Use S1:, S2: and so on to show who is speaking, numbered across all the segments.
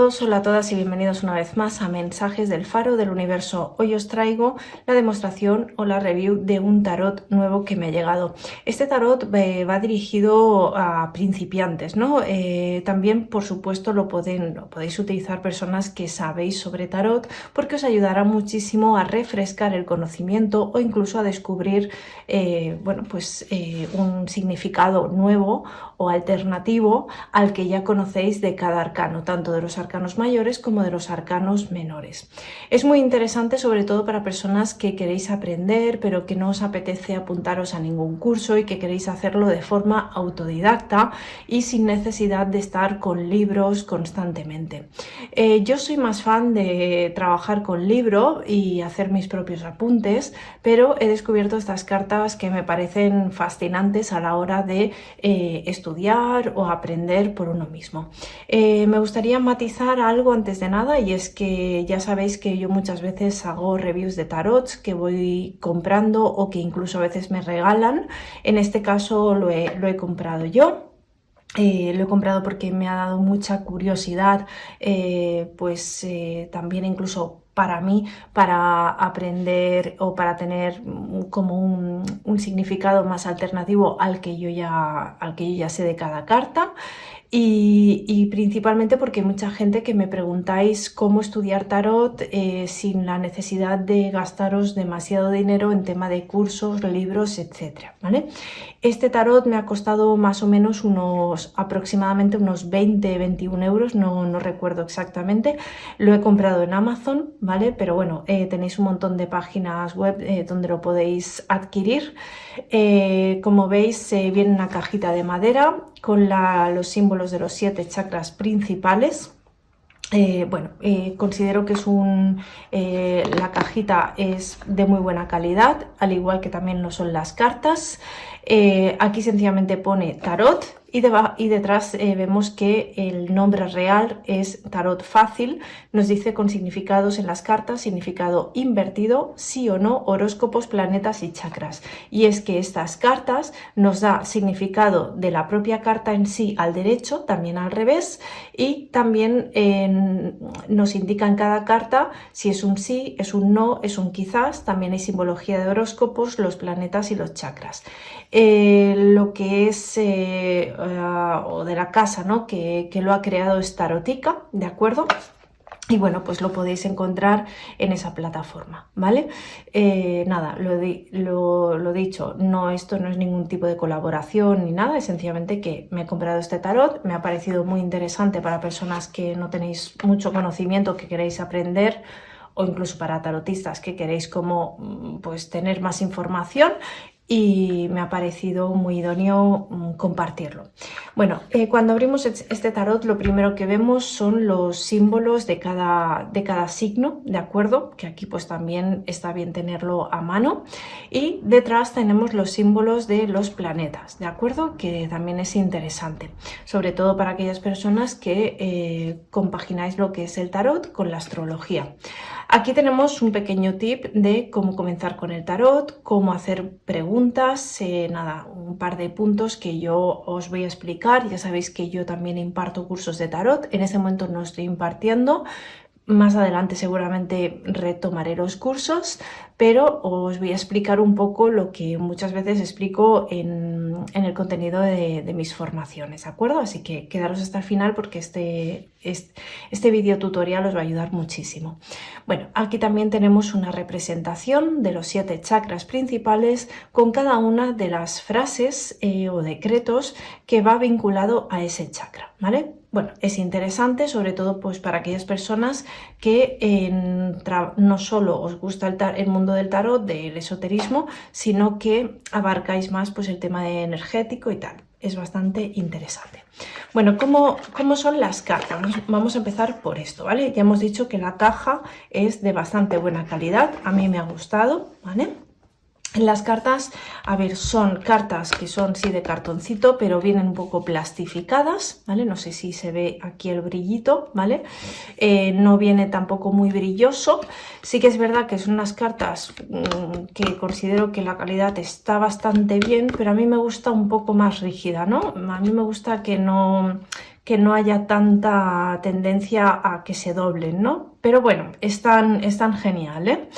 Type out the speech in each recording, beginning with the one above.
S1: todos, hola a todas y bienvenidos una vez más a Mensajes del Faro del Universo. Hoy os traigo la demostración o la review de un tarot nuevo que me ha llegado. Este tarot va dirigido a principiantes, ¿no? También, por supuesto, lo podéis utilizar personas que sabéis sobre tarot porque os ayudará muchísimo a refrescar el conocimiento o incluso a descubrir un significado nuevo o alternativo al que ya conocéis de cada arcano, tanto de los arcanos mayores como de los arcanos menores. Es muy interesante, sobre todo para personas que queréis aprender pero que no os apetece apuntaros a ningún curso y que queréis hacerlo de forma autodidacta y sin necesidad de estar con libros constantemente. Yo soy más fan de trabajar con libro y hacer mis propios apuntes, pero he descubierto estas cartas que me parecen fascinantes a la hora de estudiar o aprender por uno mismo. Me gustaría matizar algo antes de nada, y es que ya sabéis que yo muchas veces hago reviews de tarots que voy comprando o que incluso a veces me regalan. En este caso lo he comprado yo. Lo he comprado porque me ha dado mucha curiosidad, también incluso para mí, para aprender o para tener como un significado más alternativo al que yo ya sé de cada carta. Y principalmente porque hay mucha gente que me preguntáis cómo estudiar tarot sin la necesidad de gastaros demasiado dinero en tema de cursos, libros, etcétera, ¿vale? Este tarot me ha costado más o menos aproximadamente unos 20-21 euros, no recuerdo exactamente. Lo he comprado en Amazon, ¿vale? Pero bueno, tenéis un montón de páginas web donde lo podéis adquirir. Como veis, viene una cajita de madera con los símbolos de los 7 chakras principales. Considero que la cajita es de muy buena calidad, al igual que también lo son las cartas. Aquí sencillamente pone tarot y detrás vemos que el nombre real es tarot fácil. Nos dice con significados en las cartas, significado invertido, sí o no, horóscopos, planetas y chakras. Y es que estas cartas nos da significado de la propia carta en sí al derecho, también al revés, y también nos indica en cada carta si es un sí, es un no, es un quizás. También hay simbología de horóscopos, los planetas y los chakras. Lo que es o de la casa, ¿no? que lo ha creado es Tarotica, ¿de acuerdo? Y bueno, pues lo podéis encontrar en esa plataforma, ¿vale? Nada, lo dicho, esto no es ningún tipo de colaboración ni nada, es sencillamente que me he comprado este tarot, me ha parecido muy interesante para personas que no tenéis mucho conocimiento, que queréis aprender, o incluso para tarotistas que queréis pues tener más información, y me ha parecido muy idóneo compartirlo. Bueno, cuando abrimos este tarot, lo primero que vemos son los símbolos de cada signo, ¿de acuerdo? Que aquí pues también está bien tenerlo a mano. Y detrás tenemos los símbolos de los planetas, ¿de acuerdo? Que también es interesante, sobre todo para aquellas personas que compagináis lo que es el tarot con la astrología. Aquí tenemos un pequeño tip de cómo comenzar con el tarot, cómo hacer preguntas, un par de puntos que yo os voy a explicar. Ya sabéis que yo también imparto cursos de tarot, en este momento no estoy impartiendo. Más adelante seguramente retomaré los cursos, pero os voy a explicar un poco lo que muchas veces explico en el contenido de mis formaciones, ¿de acuerdo? Así que quedaros hasta el final porque este video tutorial os va a ayudar muchísimo. Bueno, aquí también tenemos una representación de los 7 chakras principales con cada una de las frases o decretos que va vinculado a ese chakra, ¿vale? Bueno, es interesante, sobre todo pues para aquellas personas que no solo os gusta el mundo del tarot, del esoterismo, sino que abarcáis más pues el tema de energético y tal. Es bastante interesante. Bueno, ¿cómo son las cartas? Vamos a empezar por esto, ¿vale? Ya hemos dicho que la caja es de bastante buena calidad, a mí me ha gustado, ¿vale? Las cartas, a ver, son cartas que son sí de cartoncito, pero vienen un poco plastificadas, ¿vale? No sé si se ve aquí el brillito, ¿vale? No viene tampoco muy brilloso. Sí que es verdad que son unas cartas que considero que la calidad está bastante bien, pero a mí me gusta un poco más rígida, ¿no? A mí me gusta que no que no haya tanta tendencia a que se doblen, ¿no? Pero bueno, están genial, ¿eh?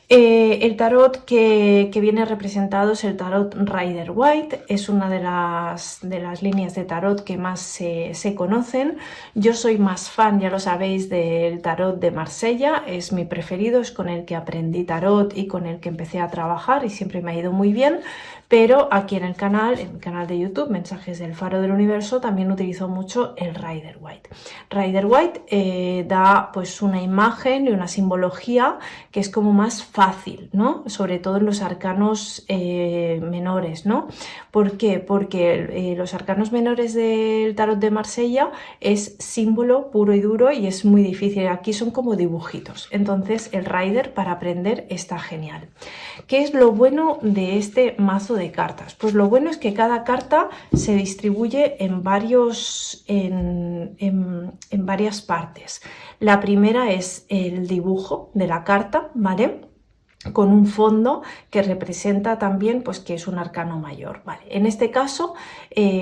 S1: El tarot que viene representado es el tarot Rider-Waite, es una de las líneas de tarot que más se conocen. Yo soy más fan, ya lo sabéis, del tarot de Marsella, es mi preferido, es con el que aprendí tarot y con el que empecé a trabajar y siempre me ha ido muy bien. Pero aquí en mi canal de YouTube, Mensajes del Faro del Universo, también utilizo mucho el Rider-Waite. Rider-Waite da pues una imagen y una simbología que es como más fácil, ¿no? Sobre todo en los arcanos menores, ¿no? ¿Por qué? Porque los arcanos menores del tarot de Marsella es símbolo puro y duro y es muy difícil. Aquí son como dibujitos. Entonces el Rider para aprender está genial. ¿Qué es lo bueno de este mazo de cartas? Pues lo bueno es que cada carta se distribuye en varias partes. La primera es el dibujo de la carta, ¿vale? Con un fondo que representa también pues que es un arcano mayor, ¿vale? En este caso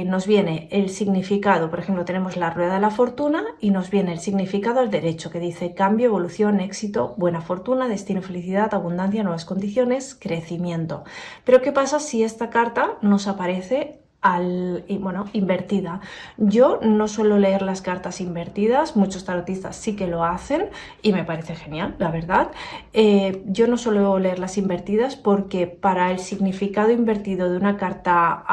S1: nos viene el significado, por ejemplo tenemos la rueda de la fortuna y nos viene el significado al derecho que dice cambio, evolución, éxito, buena fortuna, destino, felicidad, abundancia, nuevas condiciones, crecimiento. Pero ¿qué pasa si esta carta nos aparece invertida? Yo no suelo leer las cartas invertidas, muchos tarotistas sí que lo hacen y me parece genial, la verdad. Yo no suelo leerlas invertidas porque para el significado invertido de una carta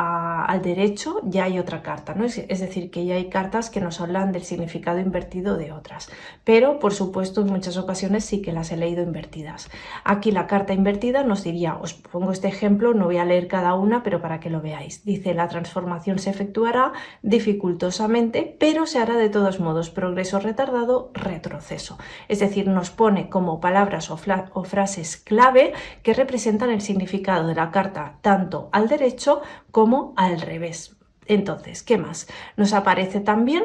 S1: al derecho ya hay otra carta, ¿no? Es decir, que ya hay cartas que nos hablan del significado invertido de otras, pero por supuesto en muchas ocasiones sí que las he leído invertidas. Aquí la carta invertida nos diría, os pongo este ejemplo, no voy a leer cada una, pero para que lo veáis. Dice, la transformación se efectuará dificultosamente, pero se hará de todos modos, progreso retardado, retroceso. Es decir, nos pone como palabras o frases clave que representan el significado de la carta tanto al derecho como al revés. Entonces, ¿qué más? Nos aparece también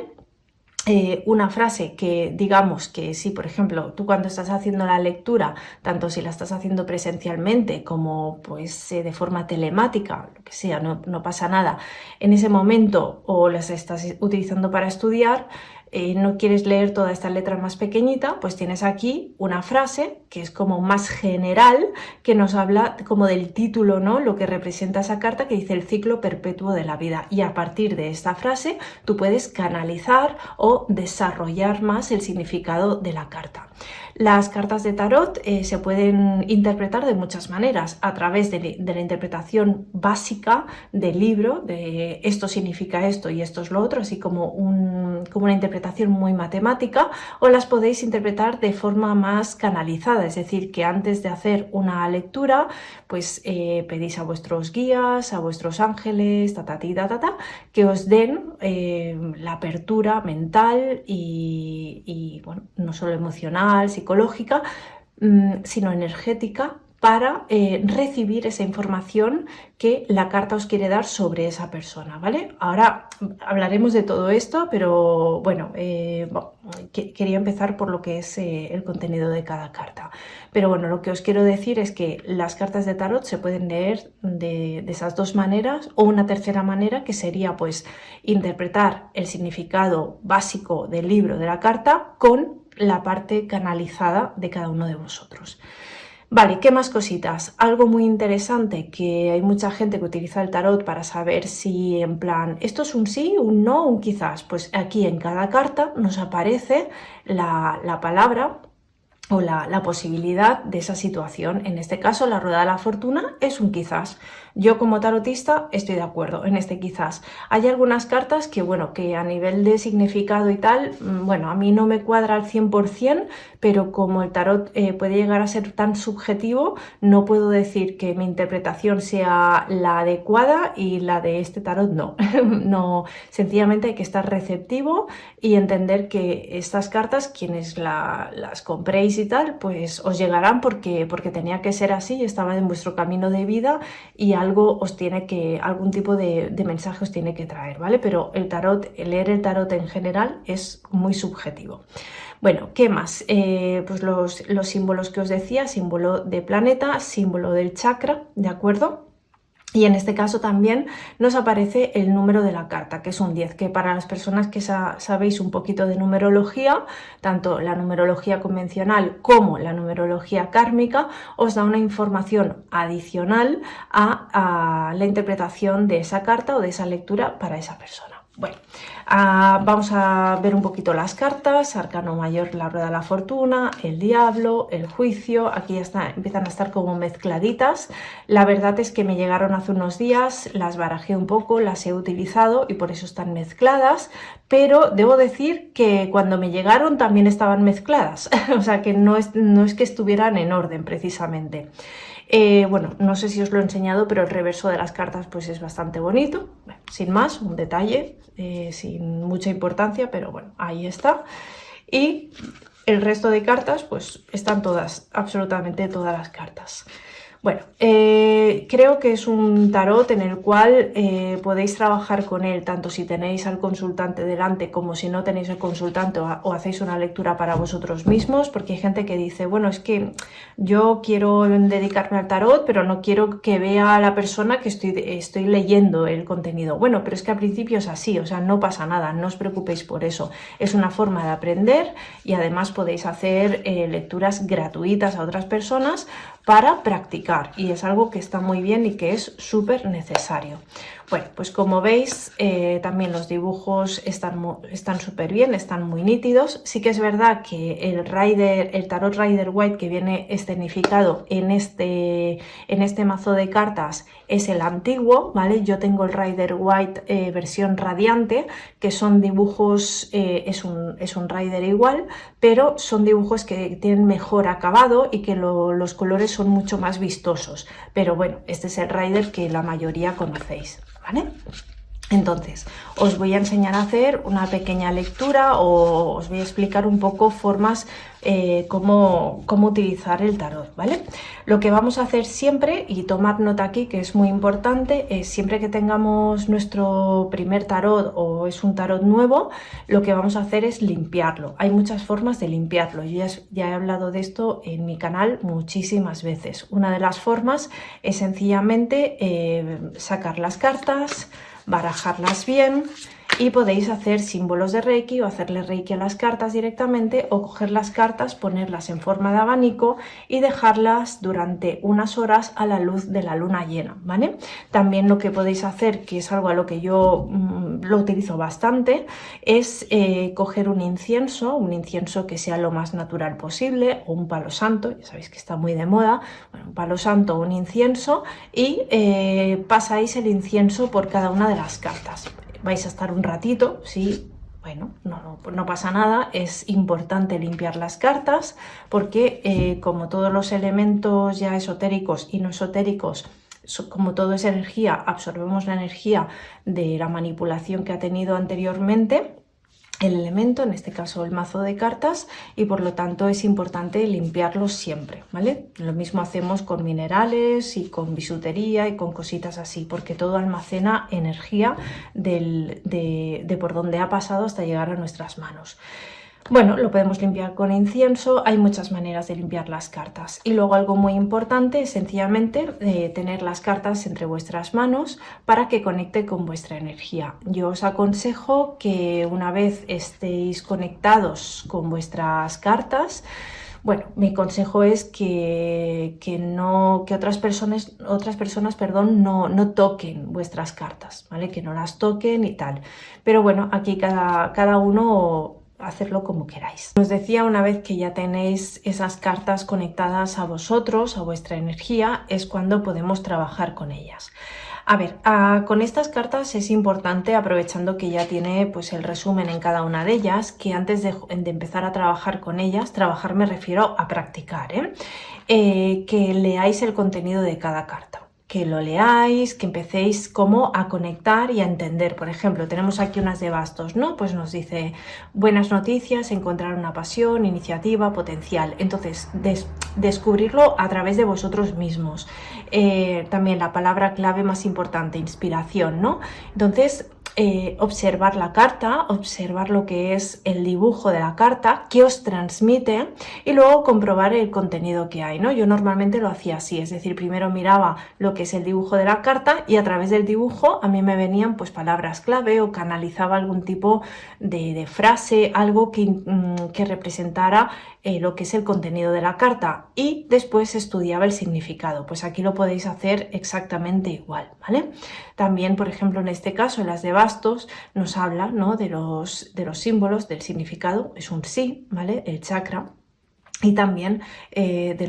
S1: una frase que digamos que si, por ejemplo, tú cuando estás haciendo la lectura, tanto si la estás haciendo presencialmente como pues de forma telemática, lo que sea, no pasa nada, en ese momento o las estás utilizando para estudiar, no quieres leer toda esta letra más pequeñita, pues tienes aquí una frase que es como más general, que nos habla como del título, ¿no? Lo que representa esa carta, que dice el ciclo perpetuo de la vida. Y a partir de esta frase tú puedes canalizar o desarrollar más el significado de la carta. Las cartas de tarot se pueden interpretar de muchas maneras, a través de la interpretación básica del libro, de esto significa esto y esto es lo otro, así como una interpretación muy matemática, o las podéis interpretar de forma más canalizada, es decir, que antes de hacer una lectura, pues pedís a vuestros guías, a vuestros ángeles, que os den la apertura mental y bueno, no solo emocional, psicológica, sino energética, para recibir esa información que la carta os quiere dar sobre esa persona, ¿vale? Ahora hablaremos de todo esto, pero bueno, quería empezar por lo que es el contenido de cada carta. Pero bueno, lo que os quiero decir es que las cartas de tarot se pueden leer de esas dos maneras, o una tercera manera que sería pues interpretar el significado básico del libro de la carta con la parte canalizada de cada uno de vosotros. Vale, ¿qué más cositas? Algo muy interesante, que hay mucha gente que utiliza el tarot para saber si en plan, esto es un sí, un no, un quizás. Pues aquí en cada carta nos aparece la palabra o la posibilidad de esa situación. En este caso, la rueda de la fortuna es un quizás. Yo como tarotista estoy de acuerdo en este quizás. Hay algunas cartas que, bueno, que a nivel de significado y tal, bueno, a mí no me cuadra al 100%, pero como el tarot puede llegar a ser tan subjetivo, no puedo decir que mi interpretación sea la adecuada y la de este tarot no. No, sencillamente hay que estar receptivo y entender que estas cartas, quienes las compréis y tal, pues os llegarán porque tenía que ser así, estaban en vuestro camino de vida y algún tipo de mensaje os tiene que traer, ¿vale? Pero el tarot, leer el tarot en general es muy subjetivo. Bueno, ¿qué más? Pues los símbolos que os decía, símbolo de planeta, símbolo del chakra, ¿de acuerdo? Y en este caso también nos aparece el número de la carta, que es un 10, que para las personas que sabéis un poquito de numerología, tanto la numerología convencional como la numerología kármica, os da una información adicional a la interpretación de esa carta o de esa lectura para esa persona. Bueno, vamos a ver un poquito las cartas. Arcano mayor, la rueda de la fortuna, el diablo, el juicio. Aquí ya empiezan a estar como mezcladitas. La verdad es que me llegaron hace unos días, las barajé un poco, las he utilizado y por eso están mezcladas, pero debo decir que cuando me llegaron también estaban mezcladas. O sea que no es que estuvieran en orden precisamente. Bueno, no sé si os lo he enseñado, pero el reverso de las cartas pues es bastante bonito. Bueno, sin más, un detalle, sin mucha importancia, pero bueno, ahí está. Y el resto de cartas pues están todas, absolutamente todas las cartas. Bueno, creo que es un tarot en el cual podéis trabajar con él, tanto si tenéis al consultante delante como si no tenéis el consultante o hacéis una lectura para vosotros mismos, porque hay gente que dice, bueno, es que yo quiero dedicarme al tarot, pero no quiero que vea a la persona que estoy leyendo el contenido. Bueno, pero es que al principio es así, o sea, no pasa nada, no os preocupéis por eso. Es una forma de aprender y además podéis hacer lecturas gratuitas a otras personas para practicar, y es algo que está muy bien y que es súper necesario. Bueno, pues como veis, también los dibujos están súper bien, están muy nítidos. Sí que es verdad que el tarot Rider White que viene escenificado en este mazo de cartas es el antiguo, ¿vale? Yo tengo el Rider White versión radiante, que son dibujos, es un Rider igual, pero son dibujos que tienen mejor acabado y que los colores son mucho más vistosos. Pero bueno, este es el Rider que la mayoría conocéis, ¿vale? Entonces, os voy a enseñar a hacer una pequeña lectura o os voy a explicar un poco formas, cómo utilizar el tarot, ¿vale? Lo que vamos a hacer siempre, y tomad nota aquí que es muy importante, es siempre que tengamos nuestro primer tarot o es un tarot nuevo, lo que vamos a hacer es limpiarlo. Hay muchas formas de limpiarlo, yo ya he hablado de esto en mi canal muchísimas veces. Una de las formas es sencillamente sacar las cartas, barajarlas bien, y podéis hacer símbolos de Reiki o hacerle Reiki a las cartas directamente, o coger las cartas, ponerlas en forma de abanico y dejarlas durante unas horas a la luz de la luna llena, ¿vale? También lo que podéis hacer, que es algo a lo que yo lo utilizo bastante, es coger un incienso que sea lo más natural posible, o un palo santo, ya sabéis que está muy de moda, bueno, un palo santo o un incienso, y pasáis el incienso por cada una de las cartas. Vais a estar un ratito, sí, bueno, no pasa nada. Es importante limpiar las cartas porque como todos los elementos ya esotéricos y no esotéricos, como todo es energía, absorbemos la energía de la manipulación que ha tenido anteriormente el elemento, en este caso el mazo de cartas, y por lo tanto es importante limpiarlos siempre, ¿vale? Lo mismo hacemos con minerales y con bisutería y con cositas así, porque todo almacena energía de por donde ha pasado hasta llegar a nuestras manos. Bueno, lo podemos limpiar con incienso, hay muchas maneras de limpiar las cartas. Y luego algo muy importante es sencillamente tener las cartas entre vuestras manos para que conecte con vuestra energía. Yo os aconsejo que una vez estéis conectados con vuestras cartas, bueno, mi consejo es que otras personas, no toquen vuestras cartas, ¿vale? Que no las toquen y tal. Pero bueno, aquí cada uno hacerlo como queráis. Os decía, una vez que ya tenéis esas cartas conectadas a vosotros, a vuestra energía, es cuando podemos trabajar con ellas. A ver, con estas cartas es importante, aprovechando que ya tiene pues el resumen en cada una de ellas, que antes de empezar a trabajar con ellas, trabajar me refiero a practicar, que leáis el contenido de cada carta. Que lo leáis, que empecéis como a conectar y a entender. Por ejemplo, tenemos aquí unas de bastos, ¿no? Pues nos dice buenas noticias, encontrar una pasión, iniciativa, potencial. Entonces, descubrirlo a través de vosotros mismos. También la palabra clave más importante, inspiración, ¿no? Entonces, observar la carta, observar lo que es el dibujo de la carta, qué os transmite y luego comprobar el contenido que hay, ¿no? Yo normalmente lo hacía así, es decir, primero miraba lo que es el dibujo de la carta y a través del dibujo a mí me venían pues palabras clave o canalizaba algún tipo de frase, algo que representara lo que es el contenido de la carta y después estudiaba el significado. Pues aquí lo podéis hacer exactamente igual, ¿vale? También, por ejemplo, en este caso, en las de bastos, nos habla, ¿no?, de los símbolos, del significado, es un sí, ¿vale? El chakra. Y también de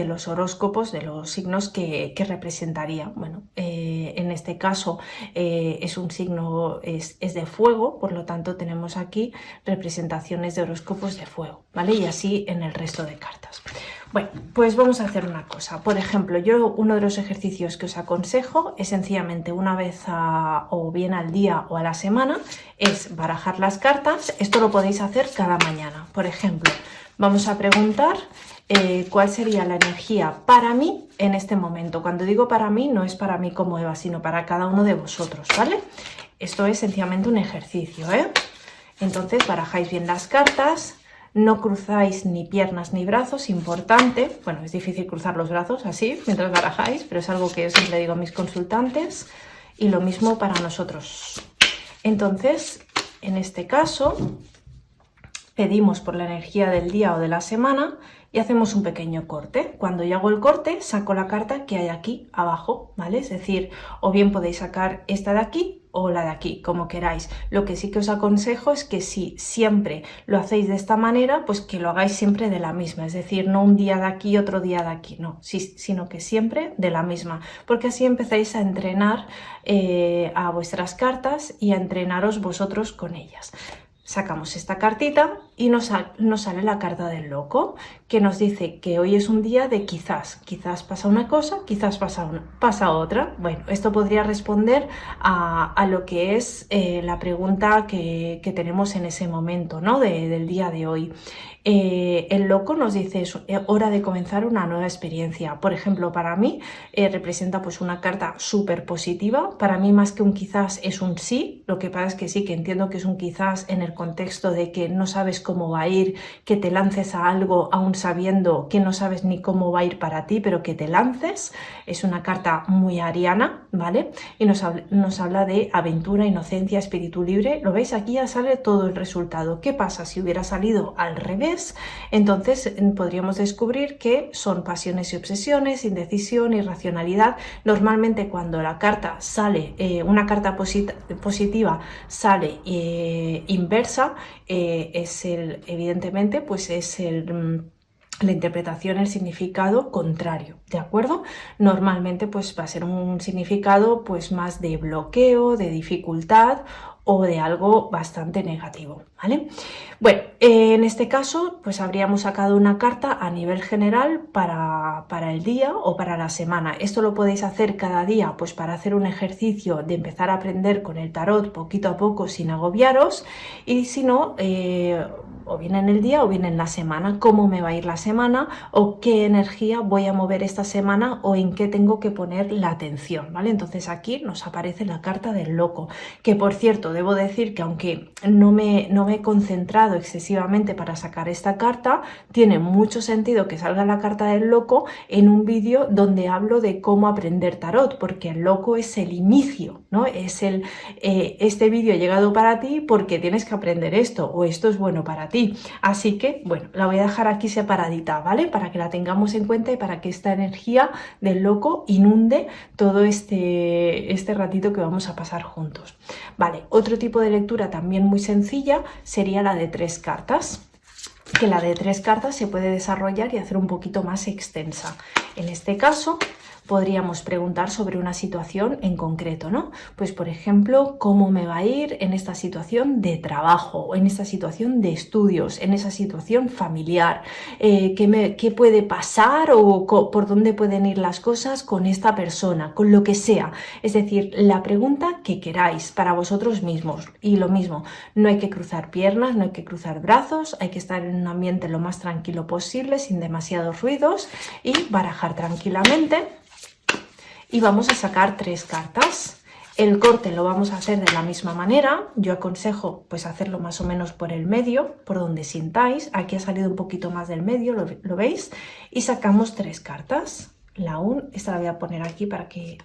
S1: los horóscopos, de los signos que representaría. Bueno, en este caso es un signo, es de fuego, por lo tanto tenemos aquí representaciones de horóscopos de fuego, ¿vale? Y así en el resto de cartas. Bueno, pues vamos a hacer una cosa. Por ejemplo, yo uno de los ejercicios que os aconsejo es sencillamente una vez o bien al día o a la semana, es barajar las cartas. Esto lo podéis hacer cada mañana. Por ejemplo, vamos a preguntar cuál sería la energía para mí en este momento. Cuando digo para mí, no es para mí como Eva, sino para cada uno de vosotros, ¿vale? Esto es sencillamente un ejercicio, ¿eh? Entonces barajáis bien las cartas, no cruzáis ni piernas ni brazos, importante. Bueno, es difícil cruzar los brazos así mientras barajáis, pero es algo que yo siempre digo a mis consultantes y lo mismo para nosotros. Entonces, en este caso, pedimos por la energía del día o de la semana y hacemos un pequeño corte. Cuando yo hago el corte, saco la carta que hay aquí abajo, ¿vale? Es decir, o bien podéis sacar esta de aquí o la de aquí, como queráis. Lo que sí que os aconsejo es que si siempre lo hacéis de esta manera, pues que lo hagáis siempre de la misma, es decir, no un día de aquí y otro día de aquí, no, sino que siempre de la misma, porque así empezáis a entrenar a vuestras cartas y a entrenaros vosotros con ellas. Sacamos esta cartita y nos sale la carta del loco, que nos dice que hoy es un día de quizás pasa una cosa, quizás pasa otra. Bueno, esto podría responder a lo que es la pregunta que tenemos en ese momento, ¿no?, del día de hoy. El loco nos dice es hora de comenzar una nueva experiencia. Por ejemplo, para mí representa pues una carta súper positiva. Para mí más que un quizás es un sí. Lo que pasa es que sí, que entiendo que es un quizás en el contexto de que no sabes cómo va a ir, que te lances a algo aún sabiendo que no sabes ni cómo va a ir para ti, pero que te lances. Es una carta muy ariana, ¿vale? Y nos habla de aventura, inocencia, espíritu libre. ¿Lo veis? Aquí ya sale todo el resultado. ¿Qué pasa si hubiera salido al revés? Entonces podríamos descubrir que son pasiones y obsesiones, indecisión, irracionalidad. Normalmente cuando la carta sale, una carta positiva sale inversa, evidentemente pues es la interpretación, el significado contrario, ¿de acuerdo? Normalmente pues va a ser un significado pues más de bloqueo, de dificultad o de algo bastante negativo, ¿vale? Bueno, en este caso pues habríamos sacado una carta a nivel general para el día o para la semana. Esto lo podéis hacer cada día pues para hacer un ejercicio de empezar a aprender con el tarot poquito a poco sin agobiaros, y si no, o bien en el día o bien en la semana, cómo me va a ir la semana o qué energía voy a mover esta semana o en qué tengo que poner la atención, ¿vale? Entonces aquí nos aparece la carta del loco, que por cierto debo decir que aunque no me he concentrado excesivamente para sacar esta carta, tiene mucho sentido que salga la carta del loco en un vídeo donde hablo de cómo aprender tarot, porque el loco es el inicio, ¿no? Es este vídeo ha llegado para ti porque tienes que aprender esto o esto es bueno para ti. Así que, bueno, la voy a dejar aquí separadita, ¿vale? Para que la tengamos en cuenta y para que esta energía del loco inunde todo este ratito que vamos a pasar juntos. Vale, otro tipo de lectura también muy sencilla sería la de 3 cartas, que la de 3 cartas se puede desarrollar y hacer un poquito más extensa. En este caso podríamos preguntar sobre una situación en concreto, ¿no? Pues por ejemplo, ¿cómo me va a ir en esta situación de trabajo, o en esta situación de estudios, en esa situación familiar? ¿Qué puede pasar o por dónde pueden ir las cosas con esta persona, con lo que sea? Es decir, la pregunta que queráis para vosotros mismos. Y lo mismo, no hay que cruzar piernas, no hay que cruzar brazos, hay que estar en un ambiente lo más tranquilo posible, sin demasiados ruidos, y barajar tranquilamente. Y vamos a sacar 3 cartas. El corte lo vamos a hacer de la misma manera. Yo aconsejo pues hacerlo más o menos por el medio, por donde sintáis. Aquí ha salido un poquito más del medio, ¿lo veis? Y sacamos 3 cartas. La 1, esta la voy a poner aquí para que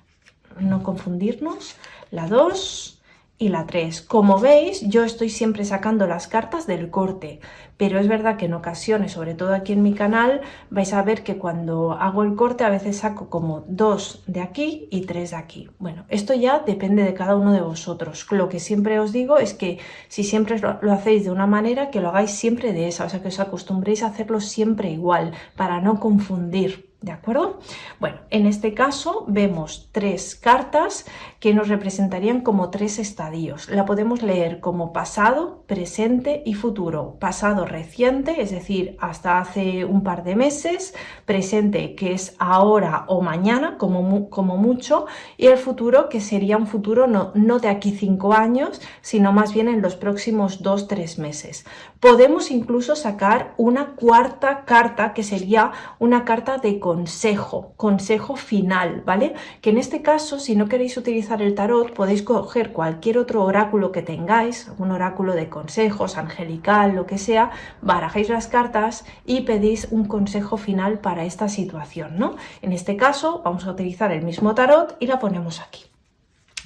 S1: no confundirnos. La 2 y la 3. Como veis, yo estoy siempre sacando las cartas del corte, pero es verdad que en ocasiones, sobre todo aquí en mi canal, vais a ver que cuando hago el corte a veces saco como 2 de aquí y 3 de aquí. Bueno, esto ya depende de cada uno de vosotros. Lo que siempre os digo es que si siempre lo hacéis de una manera, que lo hagáis siempre de esa, o sea, que os acostumbréis a hacerlo siempre igual, para no confundir. ¿De acuerdo? Bueno, en este caso vemos 3 cartas que nos representarían como 3 estadios. La podemos leer como pasado, presente y futuro. Pasado reciente, es decir, hasta hace un par de meses. Presente, que es ahora o mañana, como mucho. Y el futuro, que sería un futuro no de aquí 5 años, sino más bien en los próximos 2-3 meses. Podemos incluso sacar una cuarta carta, que sería una carta de consejo final, ¿vale? Que en este caso, si no queréis utilizar el tarot, podéis coger cualquier otro oráculo que tengáis, un oráculo de consejos, angelical, lo que sea, barajáis las cartas y pedís un consejo final para esta situación, ¿no? En este caso, vamos a utilizar el mismo tarot y la ponemos aquí.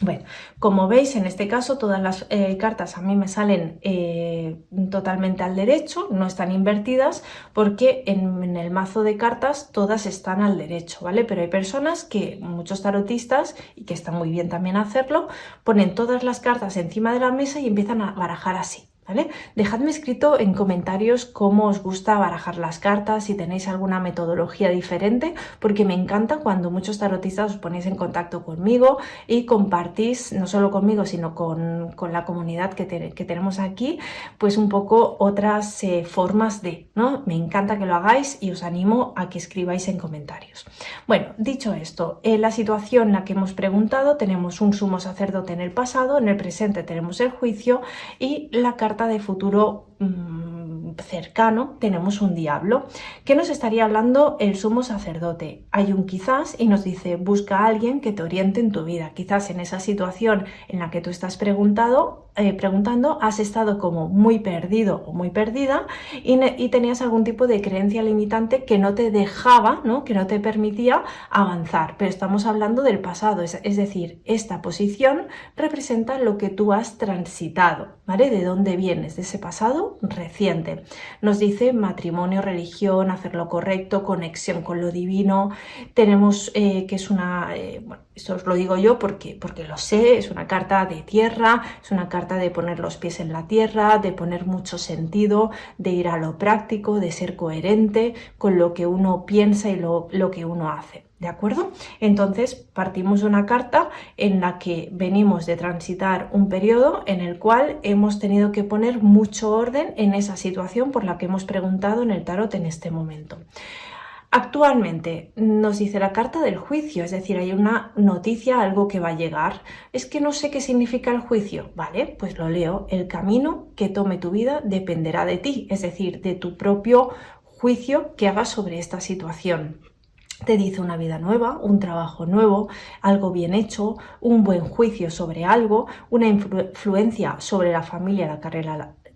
S1: Bueno, como veis, en este caso todas las cartas a mí me salen totalmente al derecho, no están invertidas, porque en el mazo de cartas todas están al derecho, ¿vale? Pero hay personas que, muchos tarotistas, y que está muy bien también hacerlo, ponen todas las cartas encima de la mesa y empiezan a barajar así. ¿Vale? Dejadme escrito en comentarios cómo os gusta barajar las cartas, si tenéis alguna metodología diferente, porque me encanta cuando muchos tarotistas os ponéis en contacto conmigo y compartís, no solo conmigo, sino con la comunidad que tenemos aquí, pues un poco otras formas de, ¿no? Me encanta que lo hagáis y os animo a que escribáis en comentarios. Bueno, dicho esto, en la situación en la que hemos preguntado tenemos un sumo sacerdote en el pasado, en el presente tenemos el juicio y la carta de futuro cercano tenemos un diablo. ¿Qué nos estaría hablando el sumo sacerdote? Hay un quizás y nos dice: busca a alguien que te oriente en tu vida. Quizás en esa situación en la que tú estás preguntando has estado como muy perdido o muy perdida y tenías algún tipo de creencia limitante que no te dejaba, ¿no? Que no te permitía avanzar. Pero estamos hablando del pasado, es decir, esta posición representa lo que tú has transitado, ¿vale? ¿De dónde vienes? De ese pasado reciente. Nos dice matrimonio, religión, hacer lo correcto, conexión con lo divino. Tenemos que es una, bueno, esto os lo digo yo porque lo sé, es una carta de tierra, es una carta de poner los pies en la tierra, de poner mucho sentido, de ir a lo práctico, de ser coherente con lo que uno piensa y lo que uno hace. ¿De acuerdo? Entonces partimos de una carta en la que venimos de transitar un periodo en el cual hemos tenido que poner mucho orden en esa situación por la que hemos preguntado en el tarot en este momento. Actualmente nos dice la carta del juicio, es decir, hay una noticia, algo que va a llegar. Es que no sé qué significa el juicio. Vale, pues lo leo. El camino que tome tu vida dependerá de ti, es decir, de tu propio juicio que hagas sobre esta situación. Te dice una vida nueva, un trabajo nuevo, algo bien hecho, un buen juicio sobre algo, una influencia sobre la familia, la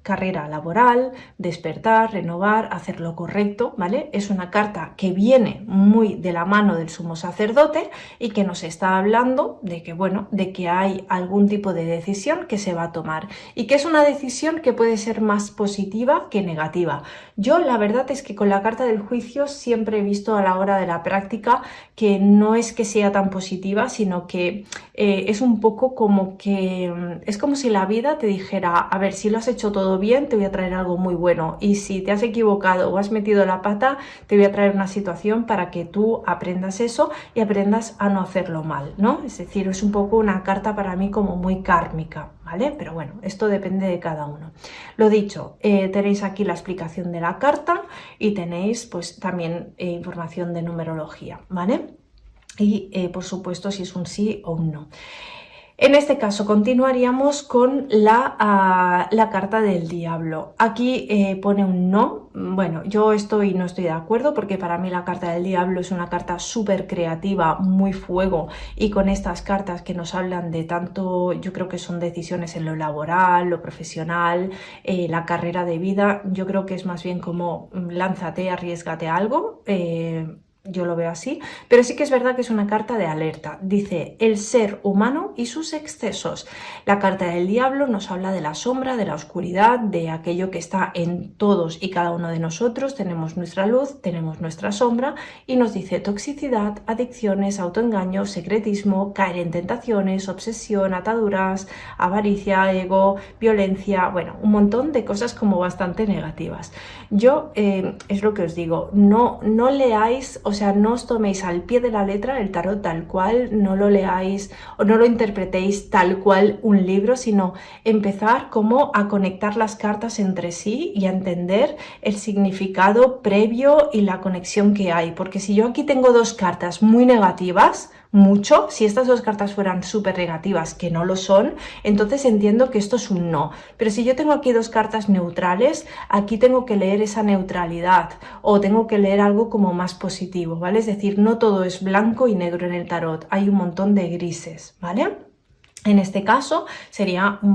S1: carrera laboral, despertar, renovar, hacer lo correcto, ¿vale? Es una carta que viene muy de la mano del sumo sacerdote y que nos está hablando de que, bueno, de que hay algún tipo de decisión que se va a tomar y que es una decisión que puede ser más positiva que negativa. Yo la verdad es que con la carta del juicio siempre he visto a la hora de la práctica que no es que sea tan positiva, sino que es un poco como que es como si la vida te dijera: a ver, si lo has hecho todo bien, te voy a traer algo muy bueno, y si te has equivocado o has metido la pata, te voy a traer una situación para que tú aprendas eso y aprendas a no hacerlo mal, ¿no? Es decir, es un poco una carta para mí como muy kármica, ¿vale? Pero bueno, esto depende de cada uno. Lo dicho, tenéis aquí la explicación de la carta y tenéis pues también información de numerología, ¿vale? Y por supuesto si es un sí o un no. En este caso continuaríamos con la carta del diablo. Aquí pone un no. Bueno, yo no estoy de acuerdo porque para mí la carta del diablo es una carta súper creativa, muy fuego, y con estas cartas que nos hablan de tanto, yo creo que son decisiones en lo laboral, lo profesional, la carrera de vida, yo creo que es más bien como lánzate, arriésgate a algo. Yo lo veo así, pero sí que es verdad que es una carta de alerta. Dice el ser humano y sus excesos. La carta del diablo nos habla de la sombra, de la oscuridad, de aquello que está en todos y cada uno de nosotros. Tenemos nuestra luz, tenemos nuestra sombra, y nos dice toxicidad, adicciones, autoengaño, secretismo, caer en tentaciones, obsesión, ataduras, avaricia, ego, violencia, bueno, un montón de cosas como bastante negativas. Yo, es lo que os digo, no leáis, o sea, no os toméis al pie de la letra el tarot tal cual, no lo leáis o no lo interpretéis tal cual un libro, sino empezar como a conectar las cartas entre sí y a entender el significado previo y la conexión que hay. Porque si yo aquí tengo dos cartas muy negativas, si estas dos cartas fueran súper negativas, que no lo son, entonces entiendo que esto es un no. Pero si yo tengo aquí dos cartas neutrales, aquí tengo que leer esa neutralidad o tengo que leer algo como más positivo, ¿vale? Es decir, no todo es blanco y negro en el tarot, hay un montón de grises, ¿vale? En este caso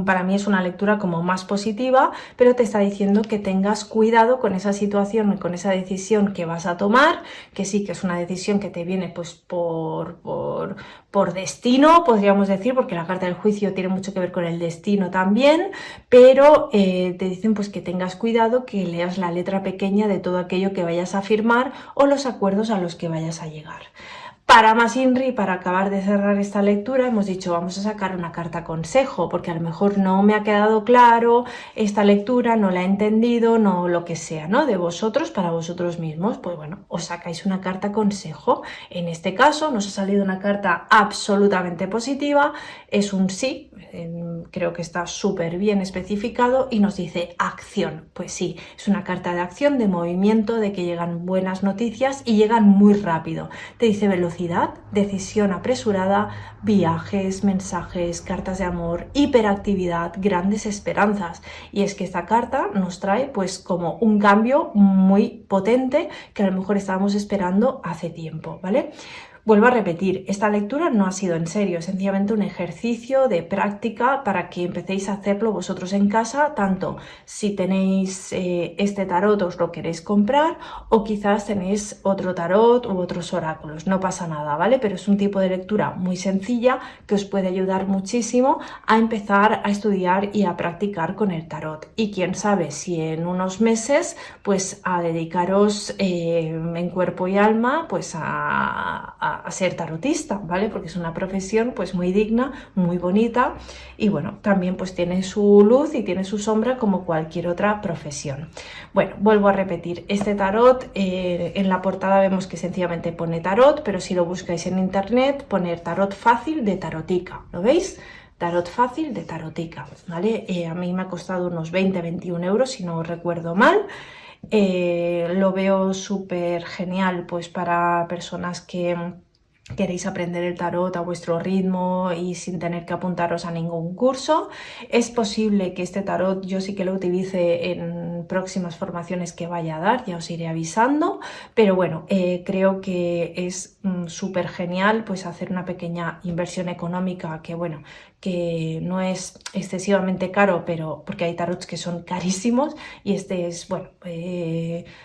S1: para mí es una lectura como más positiva, pero te está diciendo que tengas cuidado con esa situación y con esa decisión que vas a tomar, que sí que es una decisión que te viene pues por destino, podríamos decir, porque la carta del juicio tiene mucho que ver con el destino también, pero te dicen pues que tengas cuidado, que leas la letra pequeña de todo aquello que vayas a firmar o los acuerdos a los que vayas a llegar. Para más INRI, para acabar de cerrar esta lectura, hemos dicho vamos a sacar una carta consejo, porque a lo mejor no me ha quedado claro esta lectura, no la he entendido, no lo que sea, ¿no? De vosotros para vosotros mismos, pues bueno, os sacáis una carta consejo. En este caso nos ha salido una carta absolutamente positiva, es un sí, creo que está súper bien especificado y nos dice acción. Pues sí, es una carta de acción, de movimiento, de que llegan buenas noticias y llegan muy rápido. Te dice velocidad, decisión apresurada, viajes, mensajes, cartas de amor, hiperactividad, grandes esperanzas. Y es que esta carta nos trae pues como un cambio muy potente que a lo mejor estábamos esperando hace tiempo, ¿vale? Vuelvo a repetir, esta lectura no ha sido en serio, es sencillamente un ejercicio de práctica para que empecéis a hacerlo vosotros en casa, tanto si tenéis este tarot os lo queréis comprar o quizás tenéis otro tarot u otros oráculos, no pasa nada, ¿vale? Pero es un tipo de lectura muy sencilla que os puede ayudar muchísimo a empezar a estudiar y a practicar con el tarot. Y quién sabe si en unos meses pues a dedicaros en cuerpo y alma pues a ser tarotista, ¿vale? Porque es una profesión pues muy digna, muy bonita y bueno, también pues tiene su luz y tiene su sombra como cualquier otra profesión. Bueno, vuelvo a repetir, este tarot en la portada vemos que sencillamente pone tarot, pero si lo buscáis en internet, poner tarot fácil de tarotica, ¿lo veis? Tarot fácil de tarotica, ¿vale? A mí me ha costado unos 20-21 euros si no recuerdo mal. Lo veo súper genial pues para personas que queréis aprender el tarot a vuestro ritmo y sin tener que apuntaros a ningún curso. Es posible que este tarot yo sí que lo utilice en próximas formaciones que vaya a dar, ya os iré avisando, pero bueno, creo que es súper genial pues hacer una pequeña inversión económica que bueno, que no es excesivamente caro, pero porque hay tarots que son carísimos y este es, bueno,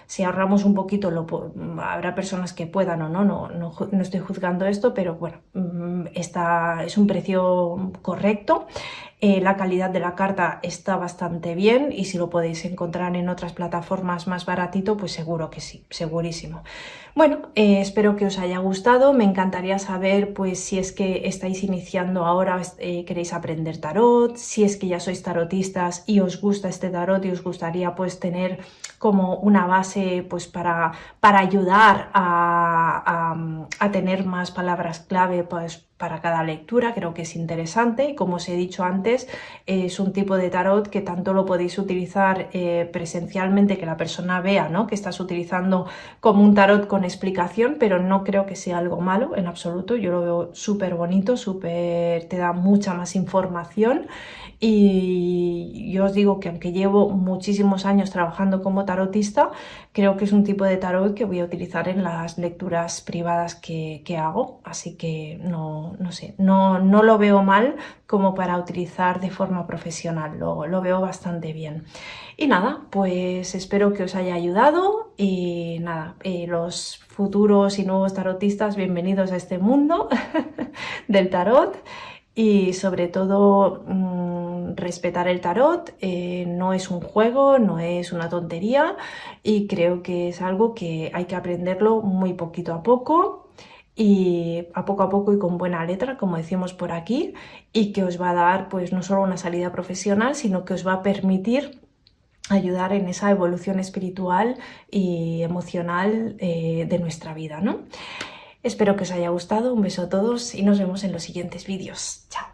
S1: si ahorramos un poquito, habrá personas que puedan o no estoy juzgando esto, pero bueno, es un precio correcto. La calidad de la carta está bastante bien y si lo podéis encontrar en otras plataformas más baratito, pues seguro que sí, segurísimo. Bueno, espero que os haya gustado. Me encantaría saber pues si es que estáis iniciando ahora, queréis aprender tarot, si es que ya sois tarotistas y os gusta este tarot y os gustaría pues tener como una base pues para ayudar a tener más palabras clave pues para cada lectura, creo que es interesante y como os he dicho antes, es un tipo de tarot que tanto lo podéis utilizar presencialmente, que la persona vea, ¿no?, que estás utilizando como un tarot con explicación, pero no creo que sea algo malo en absoluto. Yo lo veo súper bonito, te da mucha más información y yo os digo que aunque llevo muchísimos años trabajando como tarotista, creo que es un tipo de tarot que voy a utilizar en las lecturas privadas que hago, así que no sé, no lo veo mal como para utilizar de forma profesional, lo veo bastante bien. Y nada, pues espero que os haya ayudado y nada, los futuros y nuevos tarotistas, bienvenidos a este mundo del tarot y sobre todo respetar el tarot, no es un juego, no es una tontería y creo que es algo que hay que aprenderlo muy poquito a poco y a poco y con buena letra, como decimos por aquí, y que os va a dar pues no solo una salida profesional, sino que os va a permitir ayudar en esa evolución espiritual y emocional de nuestra vida, ¿no? Espero que os haya gustado, un beso a todos y nos vemos en los siguientes vídeos. Chao.